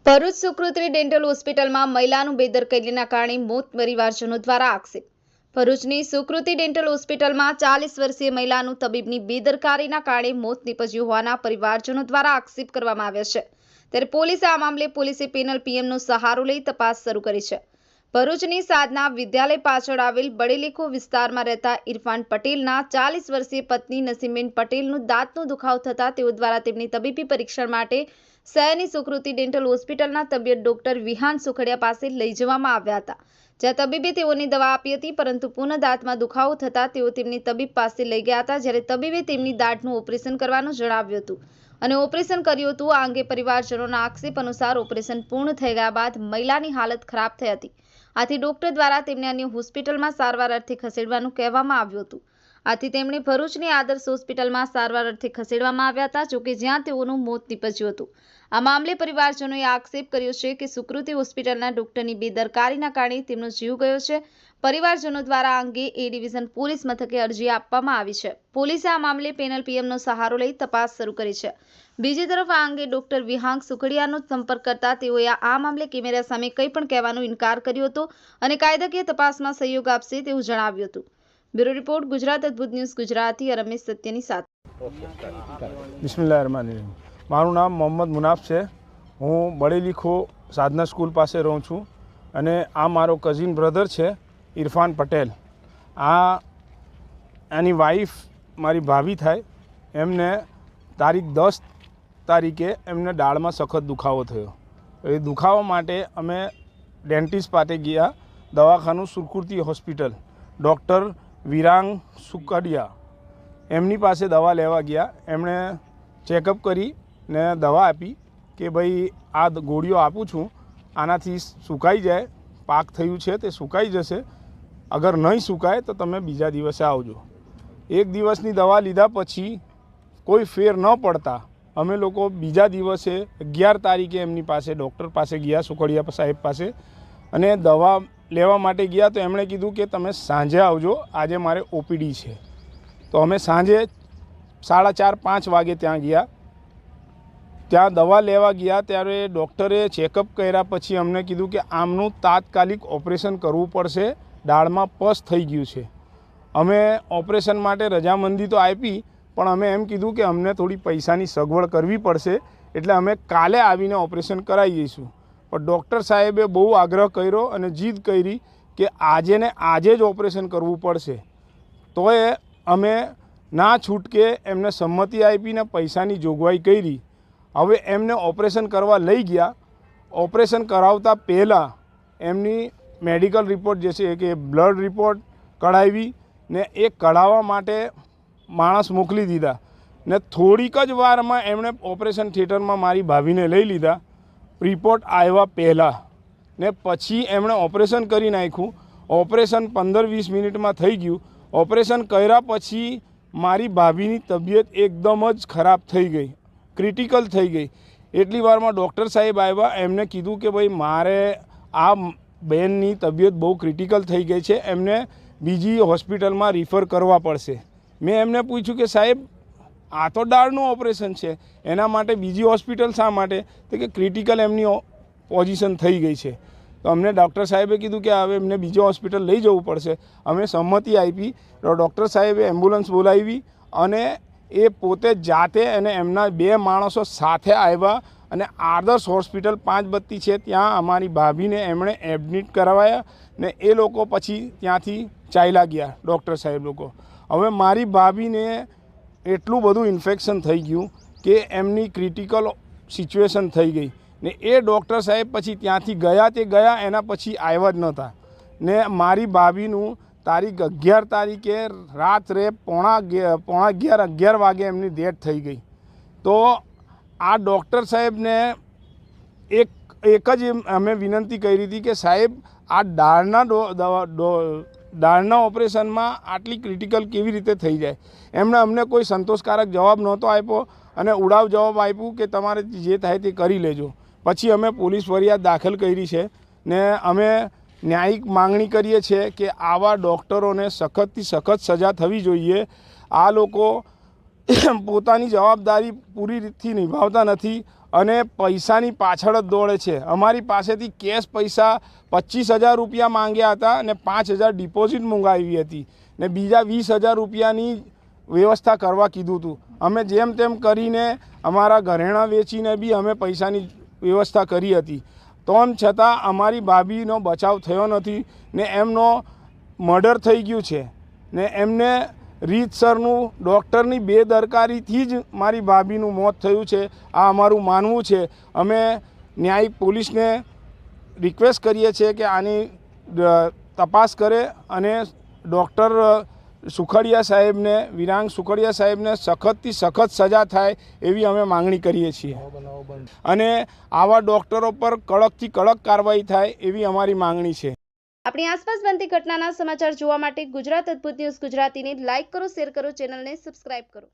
Bharuch સુકૃતિ dental હોસ્પિટલમાં મહિલાનું બેદરકારીના કારણે મોત, પરિવારજનો દ્વારા આક્ષેપ। ભરૂચની સુકૃતિ ડેન્ટલ હોસ્પિટલમાં 40 વર્ષીય મહિલાનું તબીબની બેદરકારીના કારણે મોત નીપજ્યું હોવાના પરિવારજનો દ્વારા આક્ષેપ કરવામાં આવ્યા છે। ત્યારે પોલીસે આ મામલે પેનલ પીએમનો સહારો લઈ તપાસ શરૂ કરી છે। ભરૂચની સાધના વિદ્યાલય પાછળ આવેલ બડેલીખો વિસ્તારમાં રહેતા ઇરફાન પટેલના 40 વર્ષીય પત્ની નસીમબેન પટેલનું દાંતનો દુખાવો થતાં તેઓ દ્વારા તેમની તબીબી પરીક્ષણ માટે શહેરની સુકૃતિ ડેન્ટલ હોસ્પિટલના તબિયત ડોક્ટર વિહાન સુખડિયા પાસે લઈ જવામાં આવ્યા હતા, જ્યાં તબીબે તેઓને દવા આપી હતી, પરંતુ પુનઃ દાંતમાં દુખાવો થતાં તેઓ તેમની તબીબ પાસે લઈ ગયા હતા, જ્યારે તબીબે તેમની દાંતનું ઓપરેશન કરવાનું જણાવ્યું હતું અને ઓપરેશન કર્યું હતું। આ અંગે પરિવારજનોના આક્ષેપ અનુસાર ઓપરેશન પૂર્ણ થઈ ગયા બાદ મહિલાની હાલત ખરાબ થઈ હતી, આથી ડોક્ટર દ્વારા તેમને અન્ય હોસ્પિટલમાં સારવાર અર્થે ખસેડવાનું કહેવામાં આવ્યું હતું। આથી તેમણે ભરૂચની આદર્શ હોસ્પિટલમાં સારવાર અર્થે ખસેડવામાં આવ્યા હતા, જોકે જ્યાં તેઓનું મોત નીપજ્યું હતું। આ મામલે પરિવારજનોએ આક્ષેપ કર્યો છે કે સુકૃતિ હોસ્પિટલના ડોક્ટરની બેદરકારીના કારણે તેમનો જીવ ગયો છે। પરિવારજનો દ્વારા આ અંગે એ ડિવિઝન પોલીસ મથકે અરજી આપવામાં આવી છે। પોલીસે આ મામલે પેનલ પીએમનો સહારો લઈ તપાસ શરૂ કરી છે। બીજી તરફ આ અંગે ડોક્ટર વિહાંગ સુખડિયાનો સંપર્ક કરતા તેઓએ આ મામલે કેમેરા સામે કંઈ પણ કહેવાનો ઇનકાર કર્યો હતો અને કાયદાકીય તપાસમાં સહયોગ આપશે તેવું જણાવ્યું હતું। બ્યુરો રિપોર્ટ, ગુજરાત અદ્ભુત ન્યૂઝ ગુજરાતી, રમેશ સત્યની સાથે। બિસ્મિલ્લાહિર્રહમાનિર્રહીમ। મારું નામ મોહમ્મદ મુનાફ છે। હું બડેલીખો સાધના સ્કૂલ પાસે રહું છું અને આ મારો કઝિન બ્રધર છે ઇરફાન પટેલ। આની વાઈફ મારી ભાભી થાય, એમને તારીખ 10 તારીખે એમને દાળમાં સખત દુખાવો થયો। એ દુખાવા માટે અમે ડેન્ટિસ્ટ પાસે ગયા, દવાખાનું સુકૃતિ હોસ્પિટલ, ડૉક્ટર વિરાંગ સુકડિયા એમની પાસે દવા લેવા ગયા। એમણે ચેકઅપ કરી ને દવા આપી કે ભાઈ આ ગોળીઓ આપું છું, આનાથી સુકાઈ જાય, પાક થયું છે તે સુકાઈ જશે, અગર નહીં સુકાય તો તમે બીજા દિવસે આવજો। એક દિવસની દવા લીધા પછી કોઈ ફેર ન પડતા અમે લોકો બીજા દિવસે 11 તારીખે એમની પાસે ડૉક્ટર પાસે ગયા, સુકડિયા સાહેબ પાસે, અને દવા લેવા માટે ગયા તો એમણે કીધું કે તમે સાંજે આવજો, આજે મારે ઓપીડી છે। તો અમે સાંજે 4:30-5 વાગે ત્યાં ગયા। ત્યાં દવા લેવા ગયા ત્યારે ડૉક્ટરે ચેકઅપ કર્યા પછી અમને કીધું કે આમનું તાત્કાલિક ઓપરેશન કરવું પડશે, દાળમાં પસ થઈ ગયું છે। અમે ઓપરેશન માટે રજામંદી તો આપી, પણ અમે એમ કીધું કે અમને થોડી પૈસાની સગવડ કરવી પડશે, એટલે અમે કાલે આવીને ઓપરેશન કરાવી જઈશું। પણ ડૉક્ટર સાહેબે બહુ આગ્રહ કર્યો અને જીદ કરી કે આજે ને આજે જ ઓપરેશન કરવું પડશે। તોય અમે ના છૂટકે એમને સંમતિ આપીને પૈસાની જોગવાઈ કરી। હવે એમને ઓપરેશન કરવા લઈ ગયા। ઓપરેશન કરાવતા પહેલાં એમની મેડિકલ રિપોર્ટ જે છે કે બ્લડ રિપોર્ટ કઢાવી ને એ કઢાવવા માટે માણસ મોકલી દીધા ને થોડીક જ વારમાં એમણે ઓપરેશન થિયેટરમાં મારી ભાભીને લઈ લીધા રિપોર્ટ આવ્યા પહેલાં, ને પછી એમણે ઓપરેશન કરી નાખ્યું। ઓપરેશન 15-20 મિનિટમાં થઈ ગયું। ઓપરેશન કર્યા પછી મારી ભાભીની તબિયત એકદમ જ ખરાબ થઈ ગઈ, ક્રિટિકલ થઈ ગઈ। એટલી વારમાં ડૉક્ટર સાહેબ આવ્યા, એમને કીધું કે ભાઈ મારે આ બહેનની તબિયત બહુ ક્રિટિકલ થઈ ગઈ છે, એમને બીજી હોસ્પિટલમાં રિફર કરવા પડશે। મેં એમને પૂછ્યું કે સાહેબ આ તો દાળનું ઓપરેશન છે, એના માટે બીજી હોસ્પિટલ શા માટે? તો કે ક્રિટિકલ એમની પોઝિશન થઈ ગઈ છે। તો અમને ડૉક્ટર સાહેબે કીધું કે હવે એમને બીજી હોસ્પિટલ લઈ જવું પડશે। અમે સંમતિ આપી। તો ડૉક્ટર સાહેબે એમ્બ્યુલન્સ બોલાવી અને એ પોતે જાતે અને એમના 2 માણસો સાથે આવ્યા અને આદર્શ હોસ્પિટલ 5 બત્તી છે ત્યાં અમારી ભાભીને એમણે એડમિટ કરાવ્યા ને એ લોકો પછી ત્યાંથી ચાલ્યા ગયા ડૉક્ટર સાહેબ લોકો। હવે મારી ભાભીને એટલું બધું ઇન્ફેક્શન થઈ ગયું કે એમની ક્રિટિકલ સિચ્યુએશન થઈ ગઈ ને એ ડૉક્ટર સાહેબ પછી ત્યાંથી ગયા તે ગયા, એના પછી આવ્યા જ નહોતા ને મારી ભાભીનું તારીખ 11 તારીખે રાત્રે 11:30 વાગે એમની ડેથ થઈ ગઈ। તો આ ડૉક્ટર સાહેબને એક જ અમે વિનંતી કરી હતી કે સાહેબ આ દાળના ઓપરેશનમાં આટલી ક્રિટિકલ કેવી રીતે થઈ જાય? એમણે અમને કોઈ સંતોષકારક જવાબ નહોતો આપ્યો અને ઉડાવ જવાબ આપ્યું કે તમારે જે થાય તે કરી લેજો। પછી અમે પોલીસ ફરિયાદ દાખલ કરી છે ને અમે ન્યાયિક માંગણી કરીએ છીએ કે આવા ડૉક્ટરોને સખતથી સખત સજા થવી જોઈએ। આ લોકો પોતાની જવાબદારી પૂરી રીતથી નિભાવતા નથી અને પૈસાની પાછળ જ દોડે છે. અમારી પાસેથી કેશ પૈસા 25,000 રૂપિયા માંગ્યા હતા અને 5,000 ડિપોઝિટ મંગાવી હતી ને બીજા 20,000 રૂપિયાની વ્યવસ્થા કરવા કીધું હતું. અમે જેમ તેમ કરીને અમારા ઘરેણાં વેચીને બી અમે પૈસાની વ્યવસ્થા કરી હતી. તેમ છતાં અમારી ભાભીનો બચાવ થયો નથી ને એમનો મર્ડર થઈ ગયું છે ને એમને રીતસરનું ડૉક્ટરની બેદરકારીથી જ મારી ભાભીનું મોત થયું છે. આ અમારું માનવું છે. અમે ન્યાયિક પોલીસને રિક્વેસ્ટ કરીએ છીએ કે આની તપાસ કરે અને ડૉક્ટર સુખડિયા સાહેબને, વિરાંગ સુખડિયા સાહેબને સખતથી સખત સજા થાય એવી અમે માંગણી કરીએ છીએ અને આવા ડૉક્ટરો પર કડકથી કડક કાર્યવાહી થાય એવી અમારી માંગણી છે. આપણી આસપાસ બનતી ઘટનાના સમાચાર જોવા માટે ગુજરાત અદ્ભુત ન્યૂઝ ગુજરાતીને લાઇક કરો, શેર કરો, ચેનલને સબસ્ક્રાઇબ કરો.